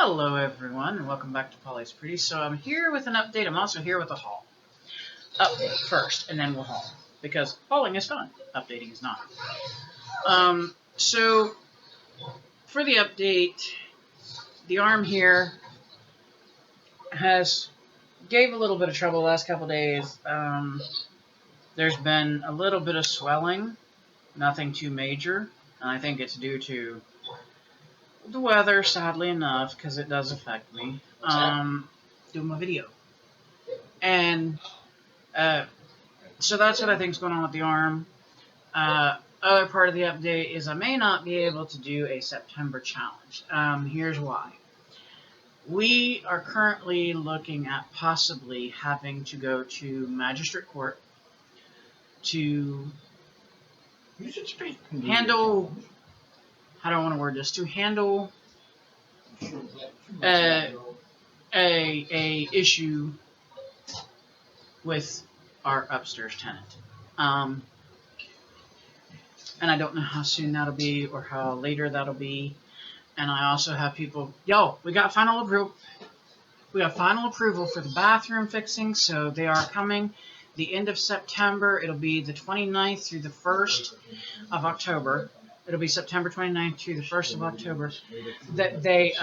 Hello everyone, and welcome back to Polly's Pretty. So I'm here with an update. I'm also here with a haul. Update first, and then we'll haul. Because hauling is fun. Updating is not. So, for the update, the arm here gave a little bit of trouble the last couple days. There's been a little bit of swelling. Nothing too major. And I think it's due to the weather, sadly enough, because it does affect me. Doing my video. And so that's what I think is going on with the arm. Other part of the update is I may not be able to do a September challenge. Here's why. We are currently looking at possibly having to go to magistrate court to handle, how do I want to word this, to handle a issue with our upstairs tenant. And I don't know how soon that'll be or how later that'll be. And I also have people, we got final approval. We got final approval for the bathroom fixing, so they are coming the end of September. It'll be the 29th through the 1st of October. It'll be September 29th through the 1st of October that they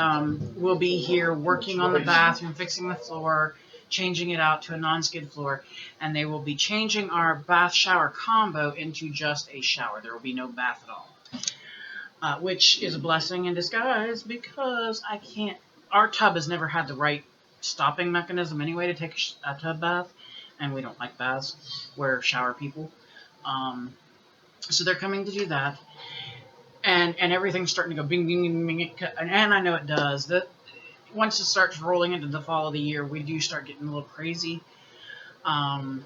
will be here working on the bathroom, fixing the floor, changing it out to a non-skid floor, and they will be changing our bath-shower combo into just a shower. There will be no bath at all, which is a blessing in disguise because our tub has never had the right stopping mechanism anyway to take a tub bath, and we don't like baths. We're shower people. So they're coming to do that, and everything's starting to go bing, bing, bing, bing, and I know it does. Once it starts rolling into the fall of the year, we do start getting a little crazy. I'm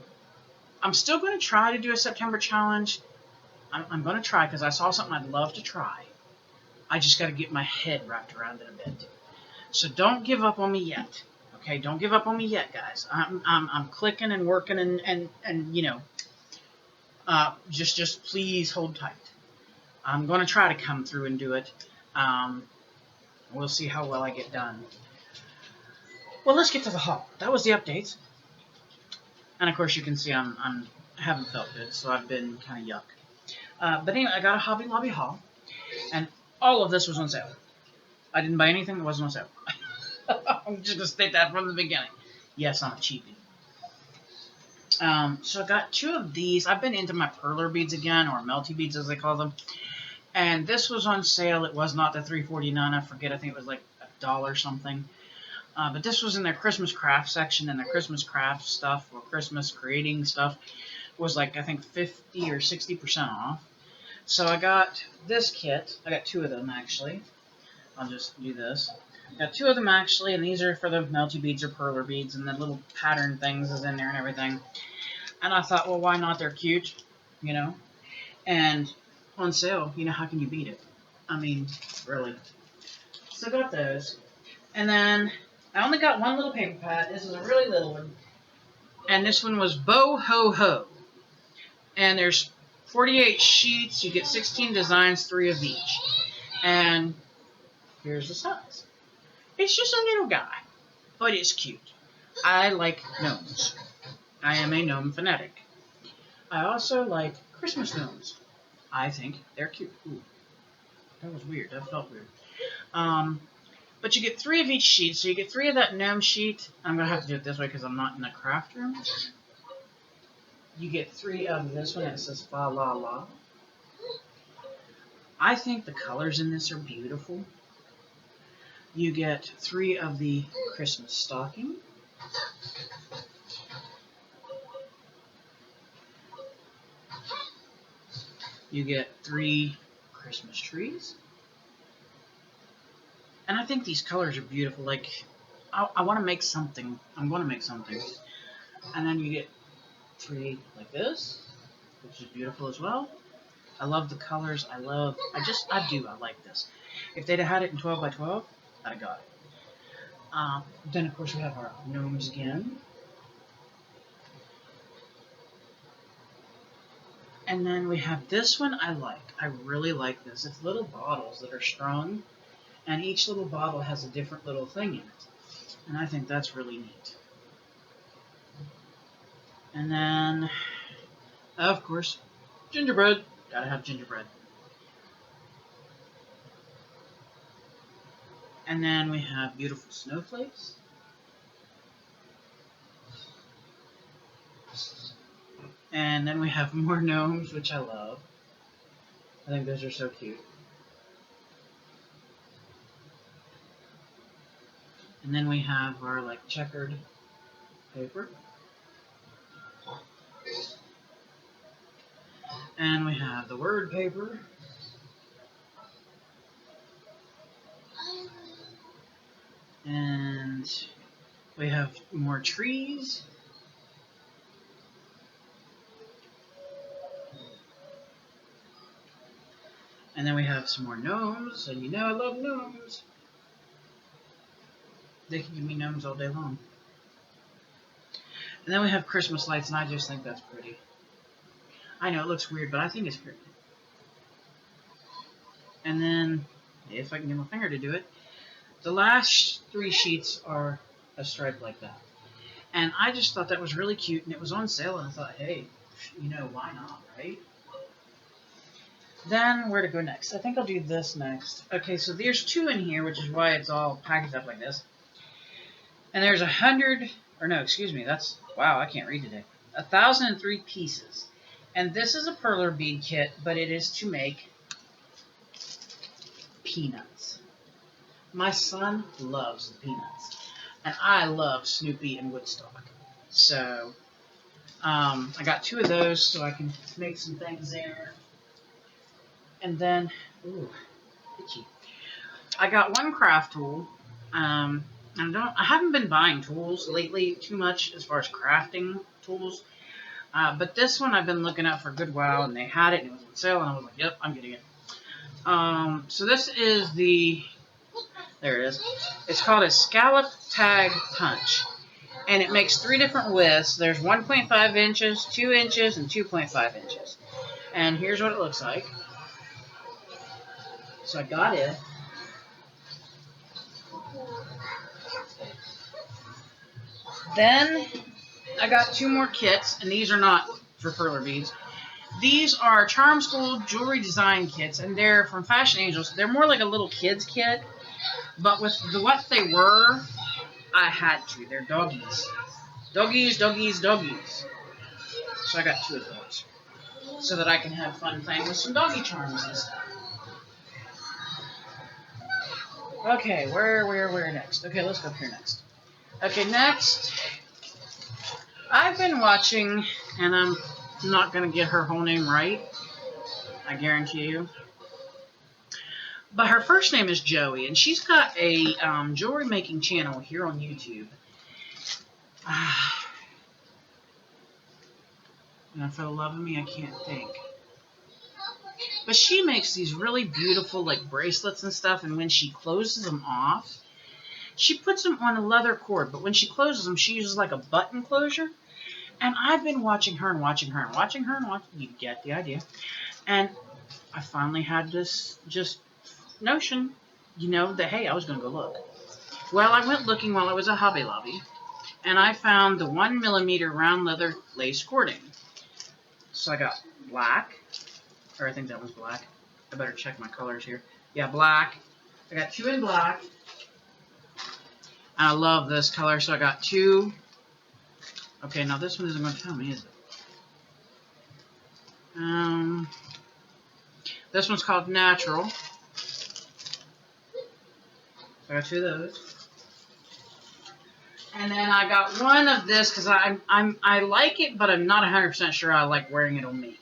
still going to try to do a September challenge. I'm going to try because I saw something I'd love to try. I just got to get my head wrapped around it a bit. So don't give up on me yet. Okay, don't give up on me yet, guys. I'm clicking and working and you know, just please hold tight. I'm going to try to come through and do it. We'll see how well I get done. Well, let's get to the haul. That was the updates. And of course you can see I haven't felt good, so I've been kind of yuck. But anyway, I got a HobbyLobby haul, and all of this was on sale. I didn't buy anything that wasn't on sale. I'm just going to state that from the beginning. Yes, I'm a cheapie. So I got two of these. I've been into my perler beads again, or melty beads as they call them. And this was on sale. It was not the $3.49. I forget. I think it was like $1 something. But this was in their Christmas craft section, and their Christmas craft stuff or Christmas creating stuff was like, I think, 50 or 60% off. So I got this kit. I got two of them, actually. I'll just do this. I got two of them, actually, and these are for the melty beads or perler beads, and the little pattern things is in there and everything. And I thought, well, why not? They're cute, you know? And on sale, you know, how can you beat it? I mean, really. So I got those. And then I only got one little paper pad. This is a really little one. And this one was Bo Ho Ho. And there's 48 sheets. You get 16 designs, 3 of each. And here's the size. It's just a little guy, but it's cute. I like gnomes. I am a gnome fanatic. I also like Christmas gnomes. I think they're cute. Ooh, that was weird. That felt weird. But you get 3 of each sheet, so you get 3 of that gnome sheet. I'm going to have to do it this way because I'm not in the craft room. You get 3 of this one that says Fa La La. I think the colors in this are beautiful. You get 3 of the Christmas stocking. You get 3 Christmas trees. And I think these colors are beautiful. Like, I want to make something. I'm going to make something. And then you get 3 like this, which is beautiful as well. I love the colors. I like this. If they'd have had it in 12 by 12, I'd have got it. Then, of course, we have our gnomes again. And then we have this one I like. I really like this. It's little bottles that are strung. And each little bottle has a different little thing in it. And I think that's really neat. And then, of course, gingerbread. Gotta have gingerbread. And then we have beautiful snowflakes. And then we have more gnomes, which I love. I think those are so cute. And then we have our like checkered paper. And we have the word paper. And we have more trees. And then we have some more gnomes, and you know I love gnomes. They can give me gnomes all day long. And then we have Christmas lights, and I just think that's pretty. I know it looks weird, but I think it's pretty. And then, if I can get my finger to do it, the last 3 sheets are a stripe like that. And I just thought that was really cute, and it was on sale, and I thought, hey, you know, why not, right? Then, where to go next? I think I'll do this next. Okay, so there's 2 in here, which is why it's all packaged up like this. And there's 100, or no, excuse me, that's, wow, I can't read today. 1,003 pieces. And this is a perler bead kit, but it is to make peanuts. My son loves the peanuts. And I love Snoopy and Woodstock. So, I got 2 of those so I can make some things there. And then, ooh, itchy. I got 1 craft tool. I haven't been buying tools lately too much as far as crafting tools. But this one I've been looking at for a good while, and they had it, and it was on sale, and I was like, yep, I'm getting it. So this is there it is. It's called a scallop tag punch. And it makes 3 different widths. There's 1.5 inches, 2 inches, and 2.5 inches. And here's what it looks like. So I got it. Then I got 2 more kits, and these are not for perler beads. These are Charm School jewelry design kits, and they're from Fashion Angels. They're more like a little kid's kit, but with what they were, I had to. They're doggies. Doggies, doggies, doggies. So I got 2 of those, so that I can have fun playing with some doggy charms and stuff. Okay, where next? Okay, let's go up here next. Okay, next, I've been watching, and I'm not going to get her whole name right, I guarantee you. But her first name is Joey, and she's got a jewelry making channel here on YouTube. And for the love of me, I can't think. But she makes these really beautiful like bracelets and stuff, and when she closes them off, she puts them on a leather cord, but when she closes them, she uses like a button closure. And I've been watching her and watching her and watching her and watching. You get the idea. And I finally had this just notion, you know, that, hey, I was going to go look. Well, I went looking while I was at HobbyLobby, and I found the 1mm round leather lace cording. So I got black, or I think that was black. I better check my colors here. Yeah, black. I got 2 in black. And I love this color, so I got 2. Okay, now this one isn't going to tell me, is it? This one's called Natural. So I got 2 of those. And then I got 1 of this because I like it, but I'm not 100% sure I like wearing it on me.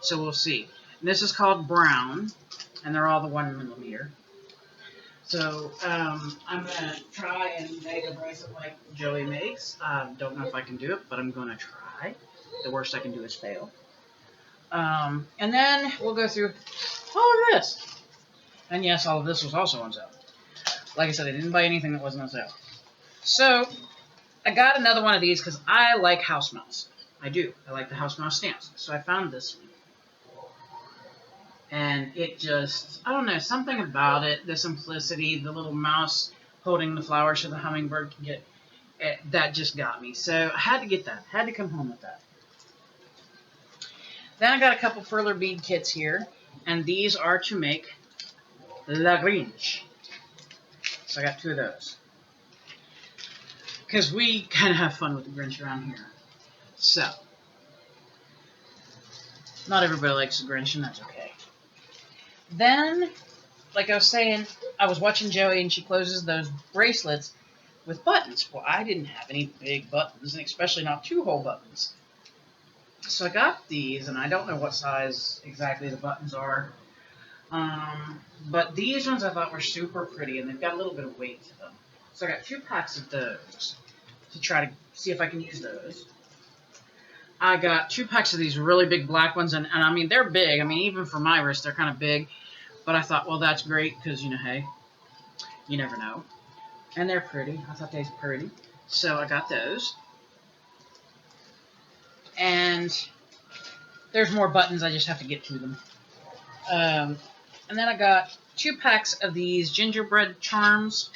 So we'll see. And this is called Brown, and they're all the 1mm. So I'm going to try and make a bracelet like Joey makes. Don't know if I can do it, but I'm going to try. The worst I can do is fail. And then we'll go through all of this. And yes, all of this was also on sale. Like I said, I didn't buy anything that wasn't on sale. So I got another one of these because I like house mouse. I do. I like the house mouse stamps. So I found this one. And it just, I don't know, something about it, the simplicity, the little mouse holding the flowers so the hummingbird can get it, that just got me. So I had to get that, had to come home with that. Then I got a couple furler bead kits here, and these are to make La Grinch. So I got 2 of those. Because we kind of have fun with the Grinch around here. So, not everybody likes the Grinch, and that's okay. Then, like I was saying, I was watching Joey, and she closes those bracelets with buttons. Well, I didn't have any big buttons, and especially not 2-hole buttons. So I got these, and I don't know what size exactly the buttons are. But these ones I thought were super pretty, and they've got a little bit of weight to them. So I got 2 packs of those to try to see if I can use those. I got 2 packs of these really big black ones, and I mean, they're big. I mean, even for my wrist, they're kind of big. But I thought, well, that's great, because, you know, hey, you never know. And they're pretty. I thought they were pretty. So I got those. And there's more buttons. I just have to get to them. And then I got 2 packs of these gingerbread charms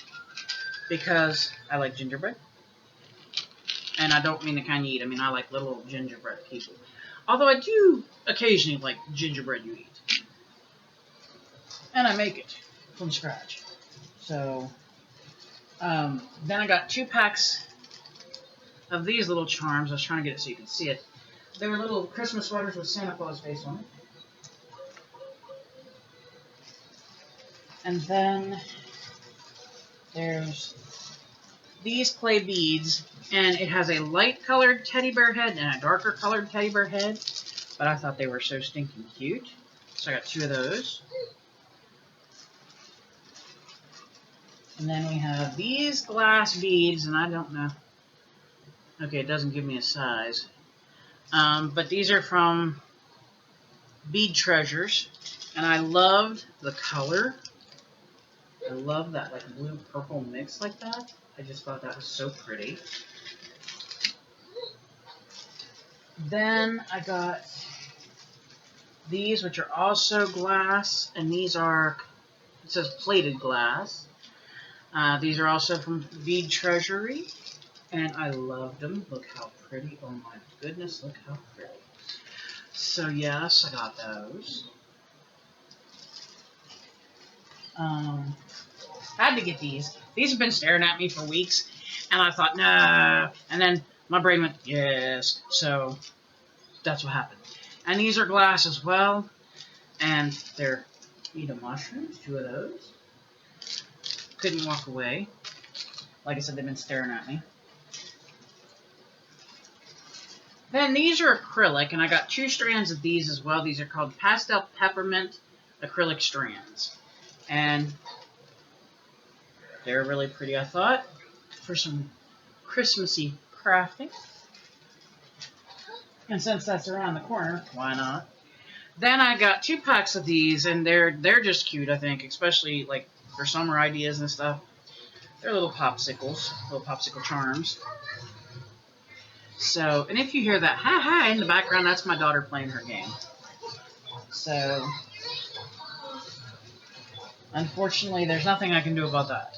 because I like gingerbread. And I don't mean the kind you eat. I mean, I like little gingerbread people. Although I do occasionally like gingerbread you eat. And I make it from scratch. So, then I got 2 packs of these little charms. I was trying to get it so you can see it. They were little Christmas sweaters with Santa Claus face on it. And then there's these clay beads, and it has a light colored teddy bear head and a darker colored teddy bear head, but I thought they were so stinking cute. So I got 2 of those. And then we have these glass beads, and I don't know. Okay, it doesn't give me a size. But these are from Bead Treasures, and I loved the color. I love that like blue-purple mix like that. I just thought that was so pretty. Then I got these, which are also glass, and these are, it says plated glass. These are also from Bead Treasury, and I loved them. Look how pretty. Oh my goodness, look how pretty. So yes, I got those. Had to get these. These have been staring at me for weeks, and I thought, nah. And then my brain went, yes. So that's what happened. And these are glass as well, and they're eat a mushroom, 2 of those. Couldn't walk away. Like I said, they've been staring at me. Then these are acrylic, and I got 2 strands of these as well. These are called Pastel Peppermint Acrylic Strands. And they're really pretty, I thought, for some Christmassy crafting. And since that's around the corner, why not? Then I got 2 packs of these, and they're just cute, I think, especially like for summer ideas and stuff. They're little popsicles, little popsicle charms. So, and if you hear that ha in the background, that's my daughter playing her game. So, unfortunately, there's nothing I can do about that.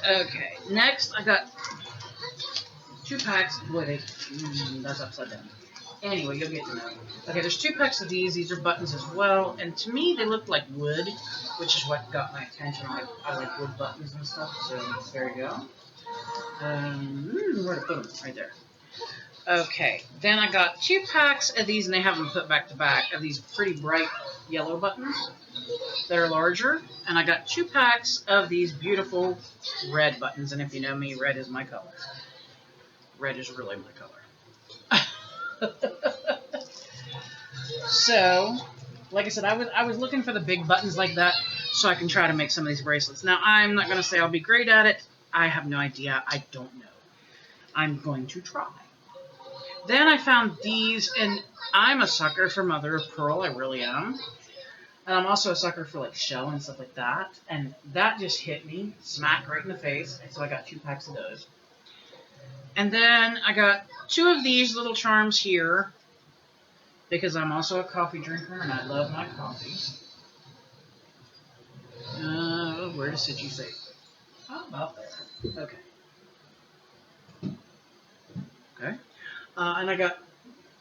Okay, next I got 2 packs. Boy, that's upside down. Anyway, you'll get to know. Okay, there's 2 packs of these. These are buttons as well, and to me they look like wood, which is what got my attention. I like wood buttons and stuff. So there you go. Where to put them? Right there. Okay, then I got 2 packs of these, and they have them put back to back, of these pretty bright yellow buttons that are larger. And I got 2 packs of these beautiful red buttons, and if you know me, red is my color. Red is really my color. So, like I said, I was looking for the big buttons like that so I can try to make some of these bracelets. Now, I'm not going to say I'll be great at it. I have no idea. I don't know. I'm going to try. Then I found these, and I'm a sucker for mother of pearl. I really am. And I'm also a sucker for like shell and stuff like that. And that just hit me smack right in the face. And so I got 2 packs of those. And then I got 2 of these little charms here. because I'm also a coffee drinker and I love my coffee. Where does it you say? How about there? Okay. Okay. And I got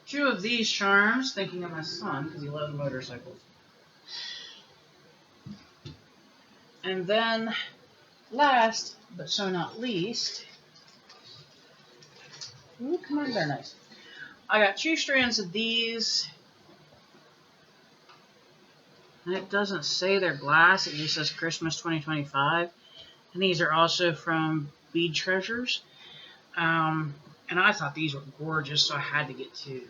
2 of these charms, thinking of my son because he loves motorcycles. And then, last but so not least, ooh, come on, they're nice. I got 2 strands of these, and it doesn't say they're glass, it just says Christmas 2025. And these are also from Bead Treasures. And I thought these were gorgeous, so I had to get 2.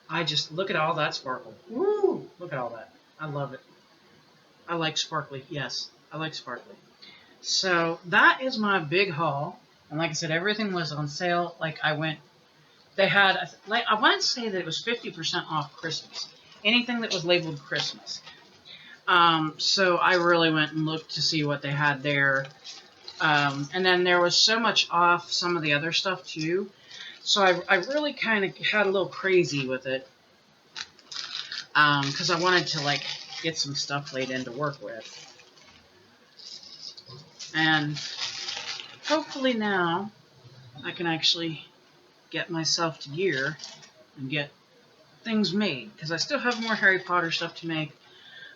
I just, look at all that sparkle. Woo! Look at all that. I love it. I like sparkly, yes. I like sparkly. So that is my big haul. And like I said, everything was on sale. Like they had, like, I want to say that it was 50% off Christmas. Anything that was labeled Christmas. So I really went and looked to see what they had there. And then there was so much off some of the other stuff too. So I really kind of had a little crazy with it. Because I wanted to, like, get some stuff laid in to work with. And hopefully now I can actually get myself to gear and get things made. Because I still have more Harry Potter stuff to make.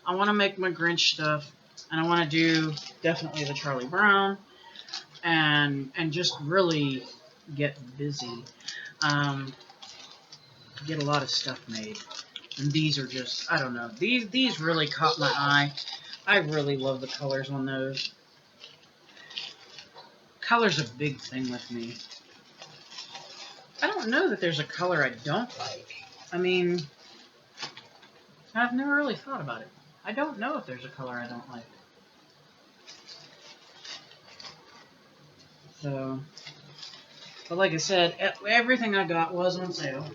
I want to make my Grinch stuff. And I want to do definitely the Charlie Brown. And just really get busy. Get a lot of stuff made. And these are just, I don't know. These really caught my eye. I really love the colors on those. Color's a big thing with me. I don't know that there's a color I don't like. I mean, I've never really thought about it. I don't know if there's a color I don't like. So, but like I said, everything I got was on sale.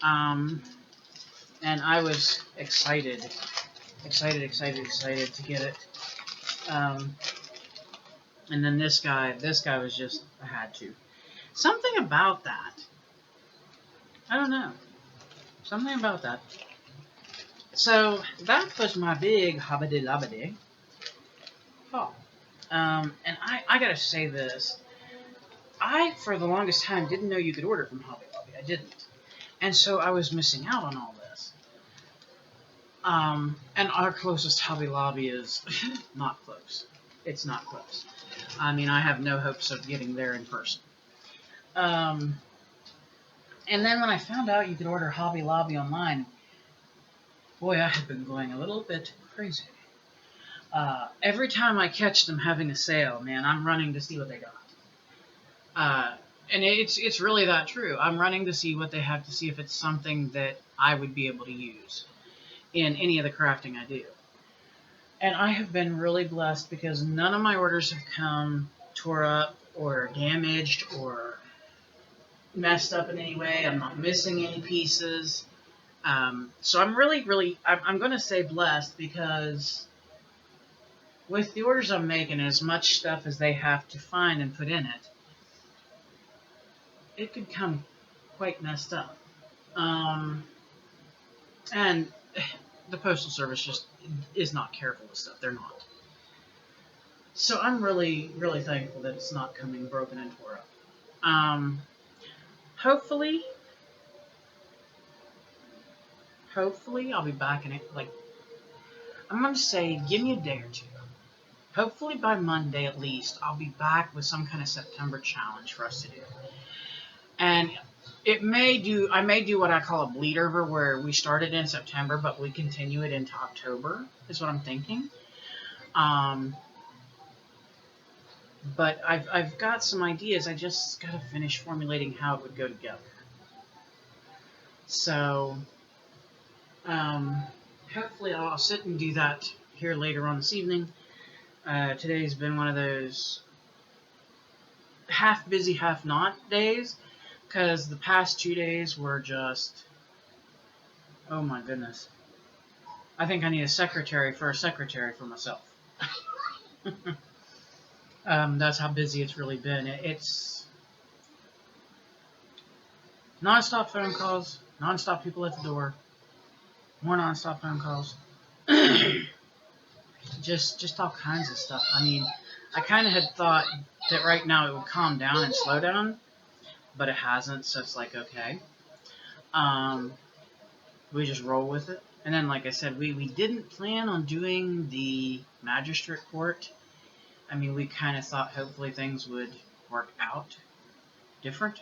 And I was excited to get it. And then this guy was just, I had to. Something about that. I don't know. Something about that. So, that was my big HobbyLobby haul. And I gotta say this. I, for the longest time, didn't know you could order from HobbyLobby. I didn't. And so I was missing out on all this. And our closest HobbyLobby is not close. It's not close. I mean, I have no hopes of getting there in person. And then when I found out you could order HobbyLobby online, boy, I have been going a little bit crazy. Every time I catch them having a sale, man, I'm running to see what they got. And it's really that true. I'm running to see what they have, to see if it's something that I would be able to use in any of the crafting I do. And I have been really blessed because none of my orders have come tore up or damaged or messed up in any way. I'm not missing any pieces. So I'm really, I'm going to say blessed, because with the orders I'm making, as much stuff as they have to find and put in it, it could come quite messed up. And the Postal Service just is not careful with stuff. They're not. So I'm really thankful that it's not coming broken and tore up. Hopefully I'll be back in it, like, I'm going to say, give me a day or two. Hopefully by Monday at least, I'll be back with some kind of September challenge for us to do. And I may do what I call a bleed over, where we started in September, but we continue it into October, is what I'm thinking. But I've got some ideas. I just got to finish formulating how it would go together. So, hopefully I'll sit and do that here later on this evening. Today's been one of those half busy, half not days, because the past 2 days were just, oh my goodness. I think I need a secretary for myself. That's how busy it's really been. It's non-stop phone calls, non-stop people at the door, More nonstop phone calls. just all kinds of stuff. I mean, I kind of had thought that right now it would calm down and slow down, but it hasn't. So it's like, okay, um, we just roll with it. And then, like I said, we didn't plan on doing the magistrate court. I mean, we kind of thought hopefully things would work out different,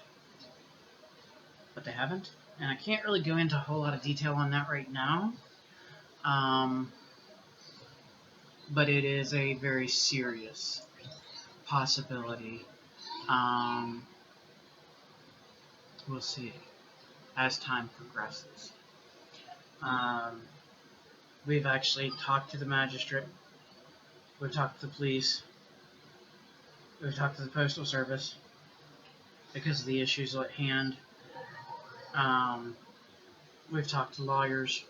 but they haven't. And I can't really go into a whole lot of detail on that right now. Um, but it is a very serious possibility. Um, we'll see as time progresses. Um, we've actually talked to the magistrate, we've talked to the police, we've talked to the postal service because of the issues at hand. Um, we've talked to lawyers.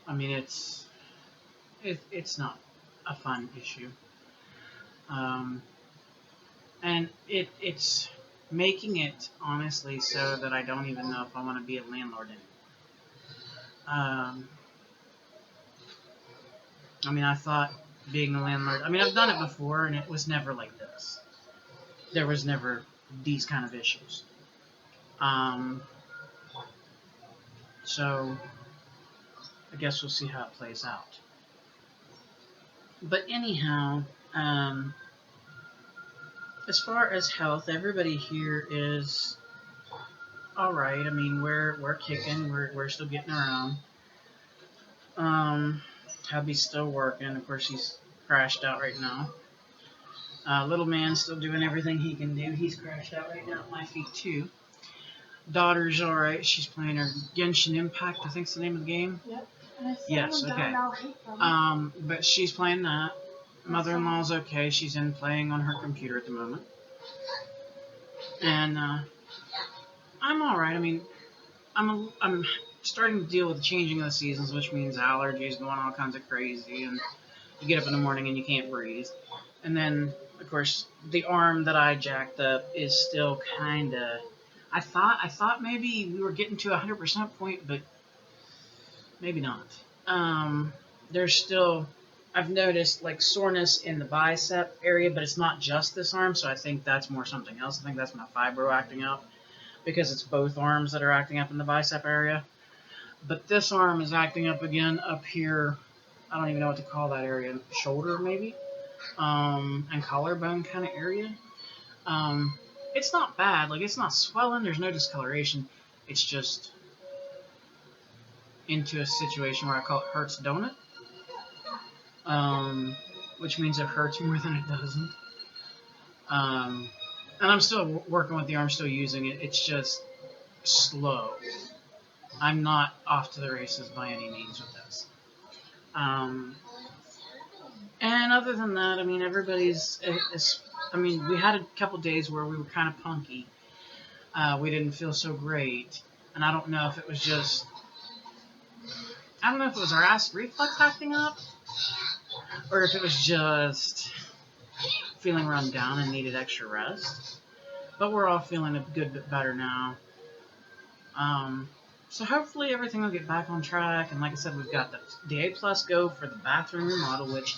I mean, it's not a fun issue, and it's making it honestly so that I don't even know if I want to be a landlord anymore. I mean, I thought being a landlord. I mean, I've done it before, and it was never like this. There was never these kind of issues. So I guess we'll see how it plays out. But anyhow, as far as health, everybody here is all right. I mean, we're kicking. We're still getting around. Hubby's still working. Of course, he's crashed out right now. Little man's still doing everything he can do. He's crashed out right now at my feet too. Daughter's all right. She's playing her Genshin Impact. I think's the name of the game. Yep. Yes. Okay. But she's playing that. Mother-in-law's okay. She's in playing on her computer at the moment. And I'm all right. I mean, I'm starting to deal with the changing of the seasons, which means allergies going all kinds of crazy, and you get up in the morning and you can't breathe. And then, of course, the arm that I jacked up is still kind of. I thought maybe we were getting to 100% point, but maybe not. There's still. I've noticed like soreness in the bicep area, but it's not just this arm, so I think that's more something else. I think that's my fibro acting up because it's both arms that are acting up in the bicep area. But this arm is acting up again up here. I don't even know what to call that area. Shoulder, maybe? And collarbone kind of area. It's not bad. Like, it's not swelling. There's no discoloration. It's just into a situation where I call it hurts, don't it? Which means it hurts more than it doesn't. And I'm still working with the arm, still using it. It's just slow. I'm not off to the races by any means with this. And other than that, I mean, everybody's. I mean, we had a couple days where we were kind of punky. We didn't feel so great, and I don't know if it was just. I don't know if it was our acid reflux acting up, or if it was just feeling run down and needed extra rest. But we're all feeling a good bit better now. So hopefully everything will get back on track. And like I said, we've got the A+ go for the bathroom remodel, which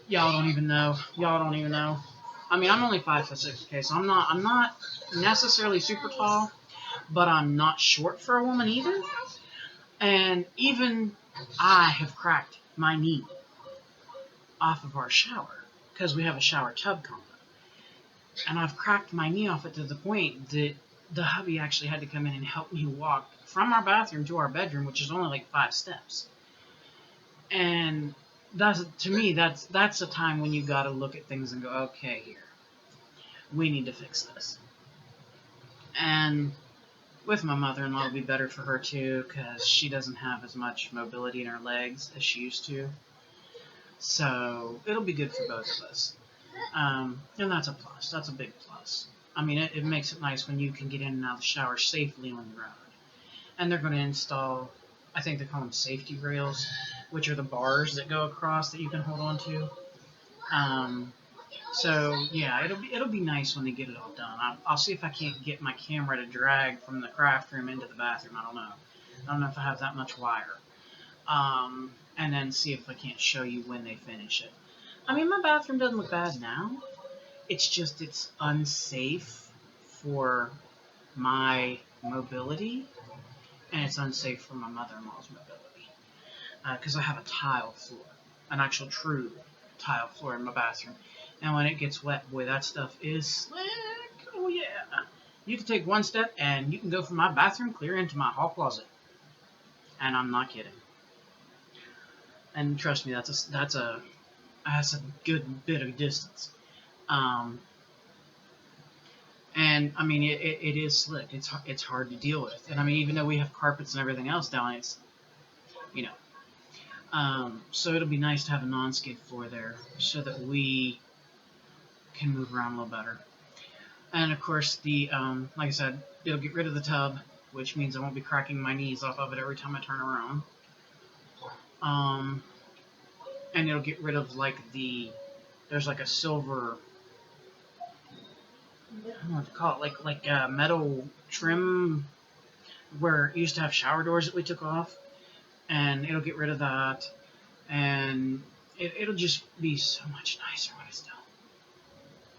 y'all don't even know. I mean, I'm only 5'6", okay, so I'm not necessarily super tall, but I'm not short for a woman either. And even I have cracked my knee off of our shower because we have a shower tub combo. And I've cracked my knee off it to the point that the hubby actually had to come in and help me walk from our bathroom to our bedroom, which is only like 5 steps. And to me, that's a time when you got to look at things and go, okay, here, we need to fix this. And with my mother-in-law, it'll be better for her too, because she doesn't have as much mobility in her legs as she used to. So it'll be good for both of us. And that's a plus. That's a big plus. I mean, it makes it nice when you can get in and out of the shower safely on the road. And they're going to install, I think they call them safety rails, which are the bars that go across that you can hold on to. So yeah, it'll be nice when they get it all done. I'll see if I can't get my camera to drag from the craft room into the bathroom. I don't know. I don't know if I have that much wire. And then see if I can't show you when they finish it. I mean, my bathroom doesn't look bad now. It's just it's unsafe for my mobility, and it's unsafe for my mother-in-law's mobility. Because I have a tile floor, an actual true tile floor in my bathroom. And when it gets wet, boy, that stuff is slick. Oh, yeah. You can take one step, and you can go from my bathroom clear into my hall closet. And I'm not kidding. And trust me, that's a good bit of distance. And I mean, it is slick. It's hard to deal with. And I mean, even though we have carpets and everything else down, it's, you know. So it'll be nice to have a non-skid floor there so that we can move around a little better. And of course, the like I said, it'll get rid of the tub, which means I won't be cracking my knees off of it every time I turn around. And it'll get rid of like there's like a silver, I don't know what to call it, like metal trim where it used to have shower doors that we took off, and it'll get rid of that, and it'll just be so much nicer when it's done.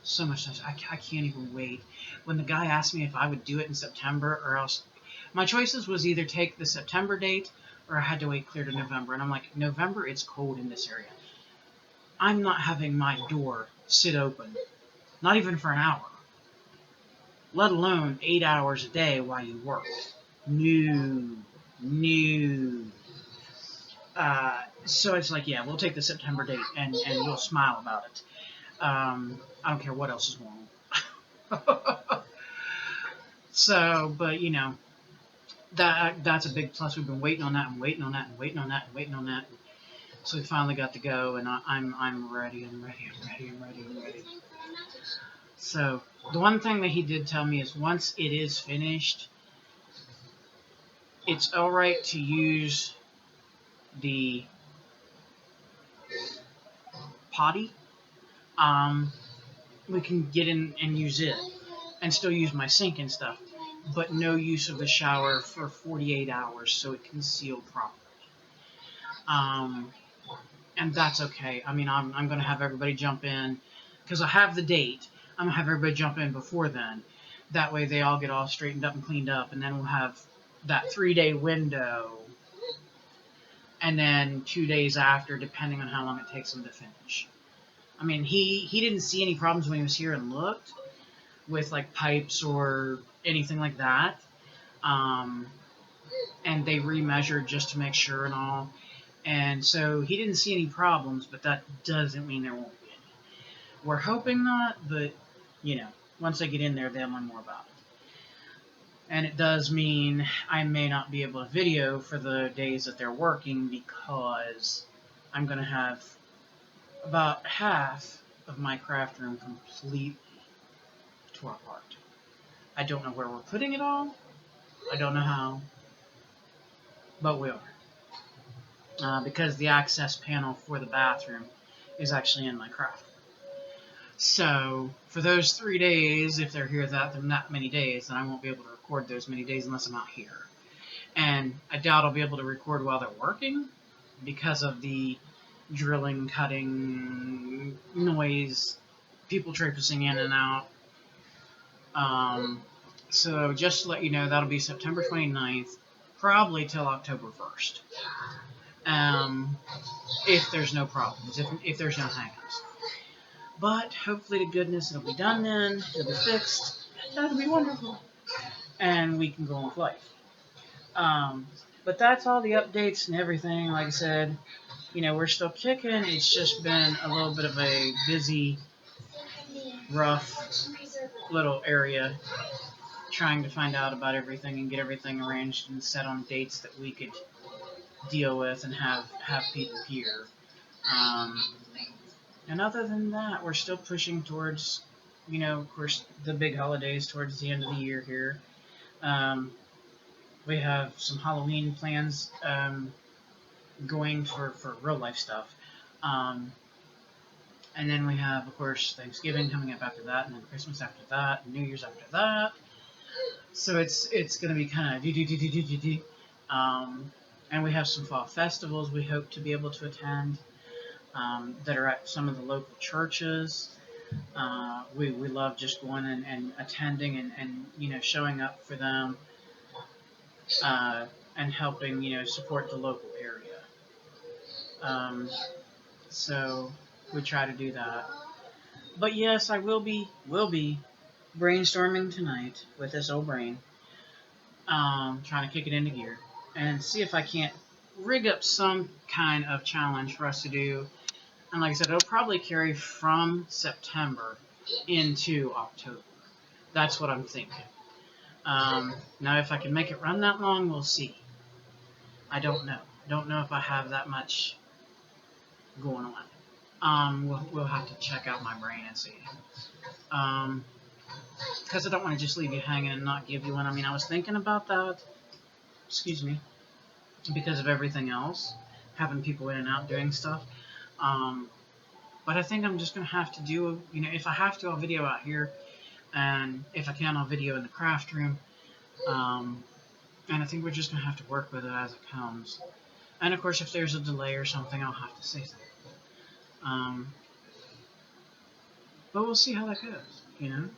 So much nicer. I can't even wait. When the guy asked me if I would do it in September or else, my choices was either take the September date or I had to wait clear to November. And I'm like, November, it's cold in this area. I'm not having my door sit open, not even for an hour, let alone 8 hours a day while you work. No. So it's like, yeah, we'll take the September date and we'll smile about it. I don't care what else is going on. So, but you know, that's a big plus. We've been waiting on that and waiting on that and waiting on that and waiting on that. So we finally got to go, and I'm ready. I'm ready. So the one thing that he did tell me is once it is finished, it's all right to use the potty. We can get in and use it, and still use my sink and stuff, but no use of the shower for 48 hours so it can seal properly. And that's okay. I mean, I'm going to have everybody jump in, because I have the date. I'm going to have everybody jump in before then. That way they all get all straightened up and cleaned up, and then we'll have that 3-day window, and then 2 days after, depending on how long it takes them to finish. I mean, he didn't see any problems when he was here and looked with like pipes or anything like that. And they remeasured just to make sure and all. And so he didn't see any problems, but that doesn't mean there won't be any. We're hoping not, but, you know, once they get in there, they'll learn more about it. And it does mean I may not be able to video for the days that they're working, because I'm going to have about half of my craft room completely tore apart. I don't know where we're putting it all. I don't know how, but we are. Because the access panel for the bathroom is actually in my craft room. So for those 3 days, if they're here that many days, then I won't be able to record those many days unless I'm not here. And I doubt I'll be able to record while they're working because of the drilling, cutting, noise, people traipsing in and out. So just to let you know, that'll be September 29th, probably till October 1st. If there's no problems, if there's no hang-ups. But hopefully to goodness it'll be done then, it'll be fixed, that'll be wonderful. And we can go on with life. But that's all the updates and everything. Like I said, you know, we're still kicking. It's just been a little bit of a busy, rough little area trying to find out about everything and get everything arranged and set on dates that we could deal with and have people here. And other than that, we're still pushing towards, you know, of course, the big holidays towards the end of the year here. We have some Halloween plans going for real life stuff. And then we have, of course, Thanksgiving coming up after that, and then Christmas after that, and New Year's after that. So it's going to be kind of And we have some fall festivals we hope to be able to attend that are at some of the local churches. We love just going and attending and showing up for them and helping support the local area. So we try to do that. But yes, I will be brainstorming tonight with this old brain, trying to kick it into gear and see if I can't rig up some kind of challenge for us to do. And like I said, it'll probably carry from September into October. That's what I'm thinking. Now, if I can make it run that long, we'll see. I don't know. I don't know if I have that much going on. We'll have to check out my brain and see. Because I don't want to just leave you hanging and not give you one. I mean, I was thinking about that. Excuse me. Because of everything else, having people in and out doing stuff. But I think I'm just going to have to do, if I have to, I'll video out here. And if I can, I'll video in the craft room. And I think we're just going to have to work with it as it comes. And of course, if there's a delay or something, I'll have to say something. But we'll see how that goes,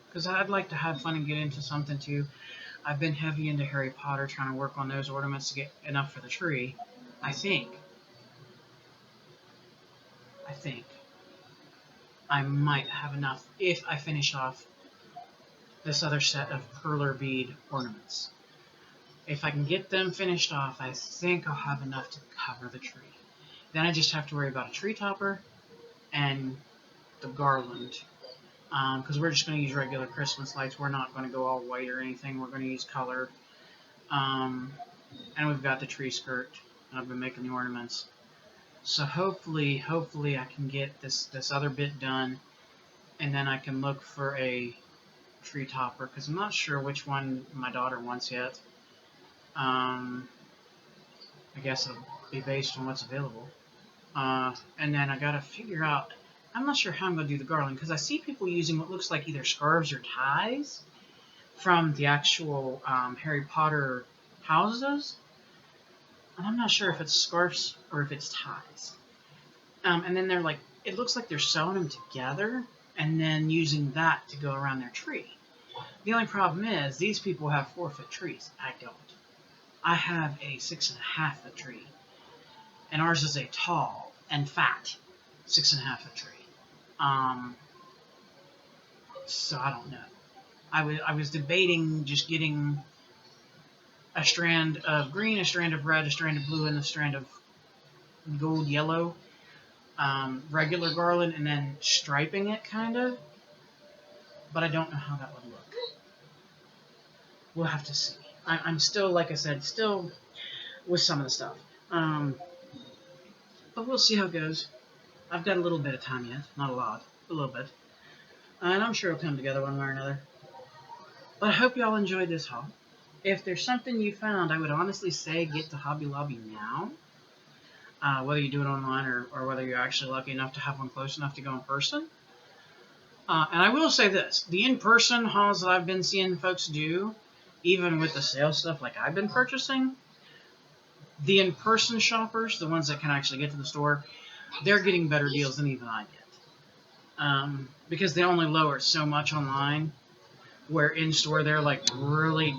because I'd like to have fun and get into something too. I've been heavy into Harry Potter, trying to work on those ornaments to get enough for the tree. I think I might have enough if I finish off this other set of perler bead ornaments. If I can get them finished off, I think I'll have enough to cover the tree. Then I just have to worry about a tree topper and the garland. Because we're just going to use regular Christmas lights. We're not going to go all white or anything. We're going to use color. And we've got the tree skirt. And I've been making the ornaments. So hopefully I can get this other bit done. And then I can look for a tree topper. Because I'm not sure which one my daughter wants yet. I guess it'll be based on what's available. And then I got to figure out... I'm not sure how I'm going to do the garland, because I see people using what looks like either scarves or ties from the actual Harry Potter houses. And I'm not sure if it's scarves or if it's ties. And then they're like, it looks like they're sewing them together and then using that to go around their tree. The only problem is these people have 4-foot trees. I don't. I have a 6.5-foot tree. And ours is a tall and fat 6.5-foot tree. So I don't know. I was debating just getting a strand of green, a strand of red, a strand of blue, and a strand of gold yellow regular garland, and then striping it kind of. But I don't know how that would look. We'll have to see. I'm still, like I said, still with some of the stuff. But we'll see how it goes. I've got a little bit of time yet. Not a lot. A little bit. And I'm sure it'll come together one way or another. But I hope y'all enjoyed this haul. If there's something you found, I would honestly say get to HobbyLobby now. Whether you do it online or whether you're actually lucky enough to have one close enough to go in person. And I will say this. The in-person hauls that I've been seeing folks do, even with the sales stuff like I've been purchasing, the in-person shoppers, the ones that can actually get to the store, they're getting better deals than even I get. Because they only lower so much online, where in-store they're like really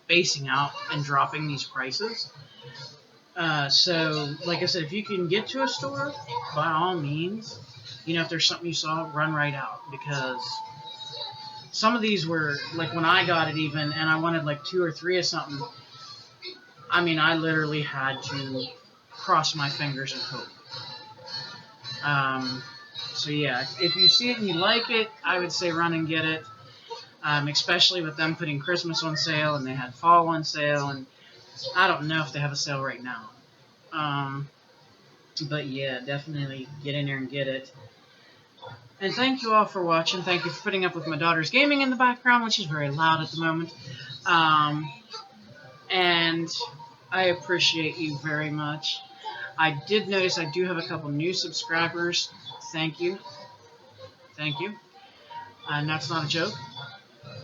basing out and dropping these prices. So, like I said, if you can get to a store, by all means, if there's something you saw, run right out. Because some of these were, like when I got it even, and I wanted like 2 or 3 of something, I mean, I literally had to cross my fingers and hope. So yeah, if you see it and you like it, I would say run and get it. Especially with them putting Christmas on sale, and they had fall on sale, and I don't know if they have a sale right now. But yeah, definitely get in there and get it. And thank you all for watching. Thank you for putting up with my daughter's gaming in the background, which is very loud at the moment. And I appreciate you very much. I did notice I do have a couple new subscribers. Thank you. Thank you. And that's not a joke.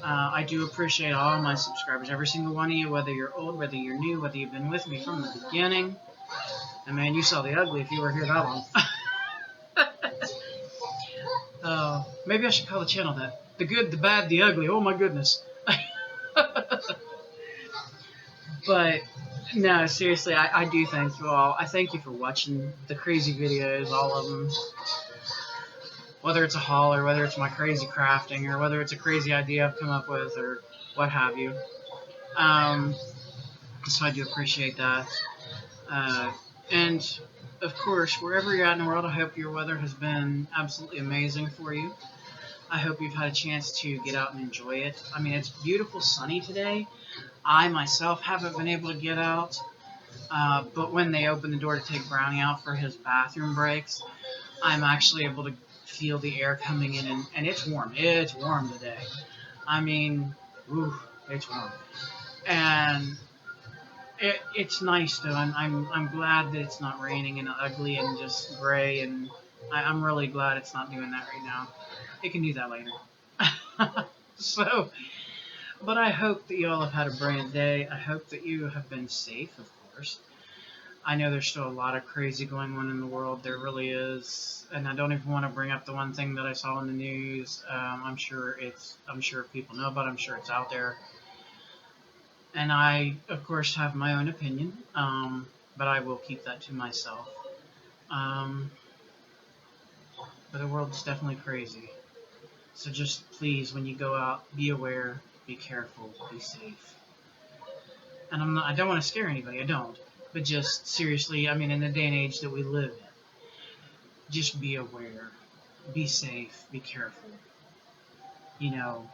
I do appreciate all my subscribers, every single one of you, whether you're old, whether you're new, whether you've been with me from the beginning. And man, you saw the ugly if you were here that long. Maybe I should call the channel that. The good, the bad, the ugly. Oh my goodness. But no, seriously, I do thank you all. I thank you for watching the crazy videos, all of them. Whether it's a haul or whether it's my crazy crafting or whether it's a crazy idea I've come up with or what have you. So I do appreciate that. And of course, wherever you're at in the world, I hope your weather has been absolutely amazing for you. I hope you've had a chance to get out and enjoy it. I mean, it's beautiful sunny today. I myself haven't been able to get out, but when they open the door to take Brownie out for his bathroom breaks, I'm actually able to feel the air coming in, and it's warm. It's warm today. I mean, it's warm. And it's nice though. I'm glad that it's not raining and ugly and just gray, and I'm really glad it's not doing that right now. It can do that later. So, but I hope that you all have had a brilliant day. I hope that you have been safe, of course. I know there's still a lot of crazy going on in the world. There really is, and I don't even want to bring up the one thing that I saw in the news. I'm sure people know about it. I'm sure it's out there. And I, of course, have my own opinion, but I will keep that to myself. But the world's definitely crazy. So just please, when you go out, be aware, be careful, be safe. And I don't want to scare anybody, I don't. But just seriously, I mean, in the day and age that we live in, just be aware, be safe, be careful. You know,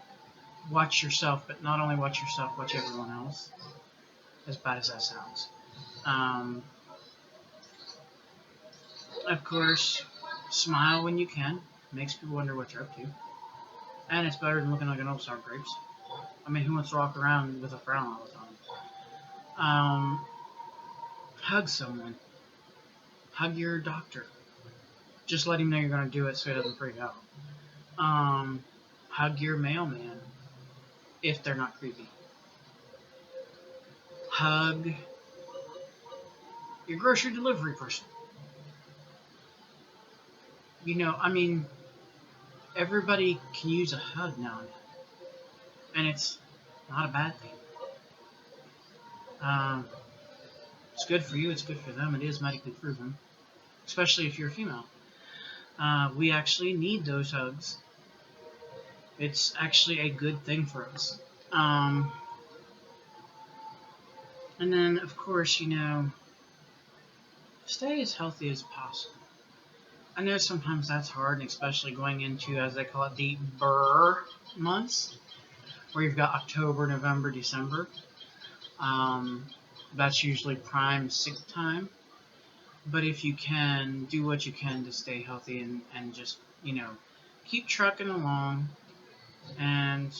watch yourself, but not only watch yourself, watch everyone else. As bad as that sounds. Of course, smile when you can. Makes people wonder what you're up to. And it's better than looking like an old sour grapes. I mean, who wants to walk around with a frown all the time? Hug someone. Hug your doctor. Just let him know you're going to do it so he doesn't freak out. Hug your mailman if they're not creepy. Hug your grocery delivery person. You know, I mean, everybody can use a hug now and then. And it's not a bad thing. It's good for you, it's good for them, it is medically proven. Especially if you're a female. We actually need those hugs. It's actually a good thing for us. And then, of course, you know, stay as healthy as possible. I know sometimes that's hard, and especially going into, as they call it, the burr months, where you've got October, November, December. That's usually prime sick time. But if you can, do what you can to stay healthy and just, you know, keep trucking along. And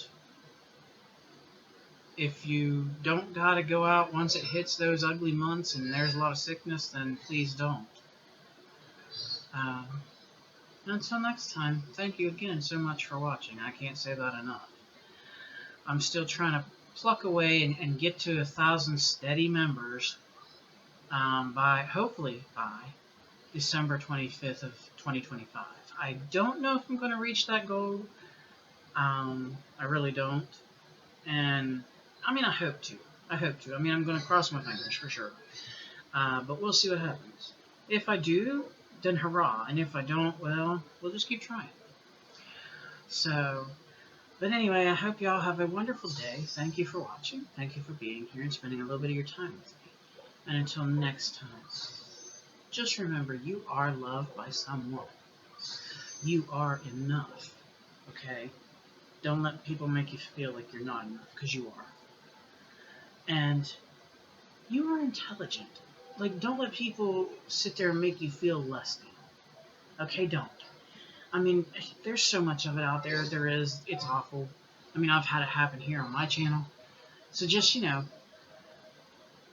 if you don't gotta go out once it hits those ugly months and there's a lot of sickness, then please don't. Until next time, thank you again so much for watching. I can't say that enough. I'm still trying to pluck away and get to 1,000 steady members hopefully by December 25th of 2025. I don't know if I'm going to reach that goal. I really don't. And, I mean, I hope to. I mean, I'm going to cross my fingers for sure. But we'll see what happens. If I do, then hurrah. And if I don't, well, we'll just keep trying. So, but anyway, I hope y'all have a wonderful day. Thank you for watching. Thank you for being here and spending a little bit of your time with me. And until next time, just remember, you are loved by someone. You are enough, okay? Don't let people make you feel like you're not enough, because you are. And you are intelligent. Like, don't let people sit there and make you feel less than. Okay, don't. I mean, there's so much of it out there. There is. It's awful. I mean, I've had it happen here on my channel. So just, you know,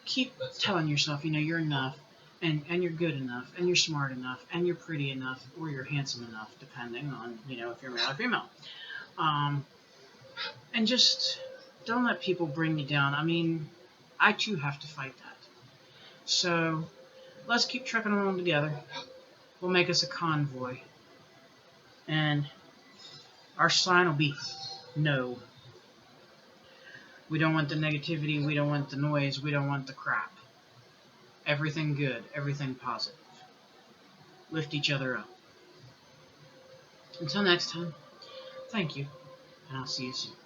keep telling yourself, you know, you're enough, and you're good enough, and you're smart enough, and you're pretty enough, or you're handsome enough, depending on, you know, if you're male or female. And just don't let people bring you down. I mean, I too have to fight that. So let's keep trucking along together. We'll make us a convoy. And our sign will be no. We don't want the negativity. We don't want the noise. We don't want the crap. Everything good. Everything positive. Lift each other up. Until next time, thank you, and I'll see you soon.